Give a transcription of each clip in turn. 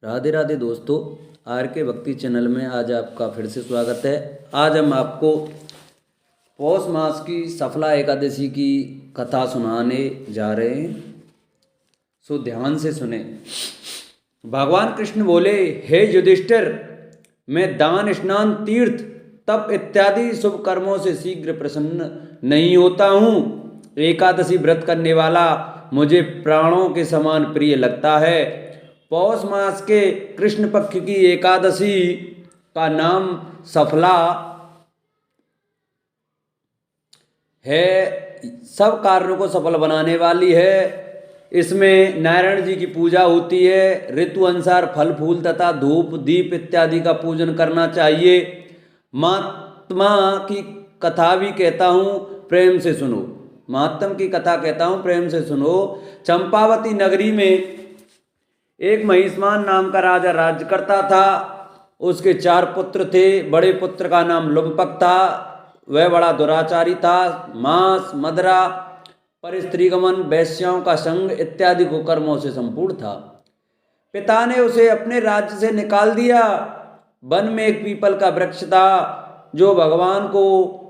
राधे राधे दोस्तों, आर के भक्ति चैनल में आज आपका फिर से स्वागत है। आज हम आपको पौष मास की सफला एकादशी की कथा सुनाने जा रहे हैं, सो ध्यान से सुने। भगवान कृष्ण बोले, हे युधिष्ठिर, मैं दान, स्नान, तीर्थ, तप इत्यादि शुभ कर्मों से शीघ्र प्रसन्न नहीं होता हूँ। एकादशी व्रत करने वाला मुझे प्राणों के समान प्रिय लगता है। पौष मास के कृष्ण पक्ष की एकादशी का नाम सफला है, सब कार्यों को सफल बनाने वाली है। इसमें नारायण जी की पूजा होती है। ऋतु अनुसार फल फूल तथा धूप दीप इत्यादि का पूजन करना चाहिए। महात्मा की कथा भी कहता हूँ, प्रेम से सुनो। महात्म की कथा कहता हूँ, प्रेम से सुनो। चंपावती नगरी में एक महिष्मान नाम का राजा राज्य करता था। उसके 4 पुत्र थे। बड़े पुत्र का नाम लुम्पक था, वह बड़ा दुराचारी था। मांस, मदरा, पर स्त्रीगमन, वेश्याओं का संग इत्यादि कुकर्मों से संपूर्ण था। पिता ने उसे अपने राज्य से निकाल दिया। वन में एक पीपल का वृक्ष था जो भगवान को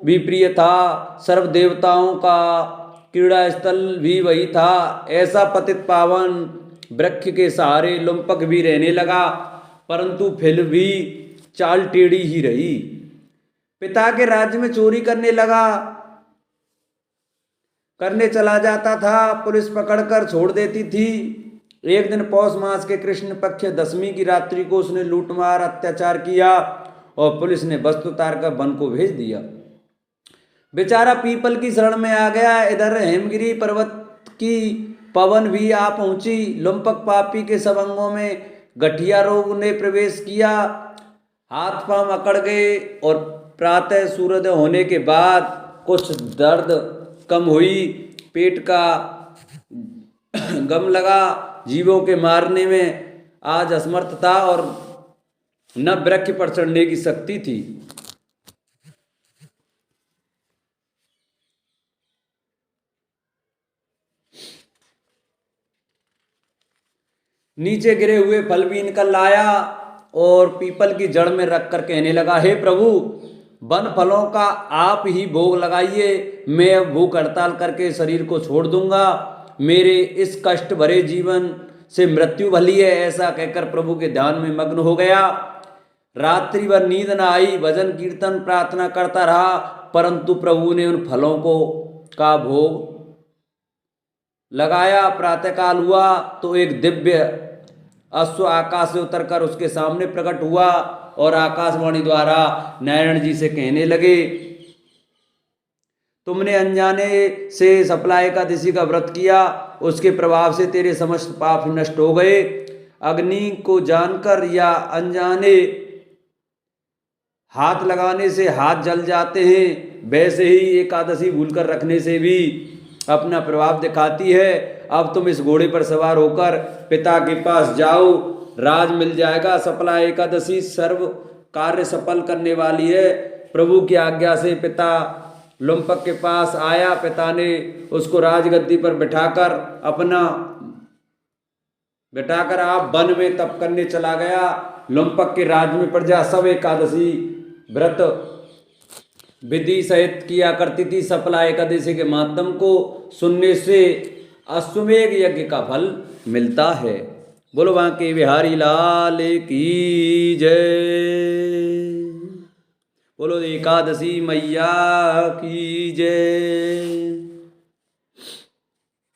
भी प्रिय था। सर्व देवताओं का क्रीड़ा स्थल भी वही था। ऐसा पतित पावन वृक्ष के सहारे लुम्पक भी रहने लगा, परंतु फिर भी चाल टेढ़ी ही रही। पिता के राज्य में चोरी करने चला जाता था। पुलिस पकड़कर छोड़ देती थी। एक दिन पौष मास के कृष्ण पक्ष दशमी की रात्रि को उसने लूटमार अत्याचार किया और पुलिस ने बस्त उतार कर वन को भेज दिया। बेचारा पीपल की शरण में आ गया। इधर हेमगिरी पर्वत की पवन भी आ पहुंची। लुम्पक पापी के सब अंगों में गठिया रोग ने प्रवेश किया। हाथ पांव अकड़ गए और प्रातः सूर्योदय होने के बाद कुछ दर्द कम हुई। पेट का गम लगा। जीवों के मारने में आज असमर्थ था और न वृक्ष पर चढ़ने की शक्ति थी। नीचे गिरे हुए फल भी निकल लाया और पीपल की जड़ में रखकर कहने लगा, हे प्रभु, वन फलों का आप ही भोग लगाइए। मैं अब भूख हड़ताल करके शरीर को छोड़ दूंगा। मेरे इस कष्ट भरे जीवन से मृत्यु भली है। ऐसा कहकर प्रभु के ध्यान में मग्न हो गया। रात्रि भर नींद न आई। भजन कीर्तन प्रार्थना करता रहा, परंतु प्रभु ने उन फलों को का भोग लगाया। प्रातःकाल हुआ तो एक दिव्य अश्व आकाश से उतरकर उसके सामने प्रकट हुआ और आकाशवाणी द्वारा नारायण जी से कहने लगे, तुमने अनजाने से सफला एकादशी का व्रत किया, उसके प्रभाव से तेरे समस्त पाप नष्ट हो गए। अग्नि को जानकर या अनजाने हाथ लगाने से हाथ जल जाते हैं, वैसे ही एकादशी भूलकर रखने से भी अपना प्रभाव दिखाती है। अब तुम इस घोड़े पर सवार होकर पिता के पास जाओ, राज मिल जाएगा। सफला एकादशी सर्व कार्य सफल करने वाली है। प्रभु की आज्ञा से पिता लुम्पक के पास आया। पिता ने उसको राजगद्दी पर बिठाकर आप वन में तप करने चला गया। लुम्पक के राज्य में प्रजा सब एकादशी व्रत विधि सहित किया करती थी। सफला एकादशी के माध्यम को सुनने से अश्वमेघ यज्ञ का फल मिलता है। बोलो बांके बिहारी लाल की जय। बोलो एकादशी मैया की जय।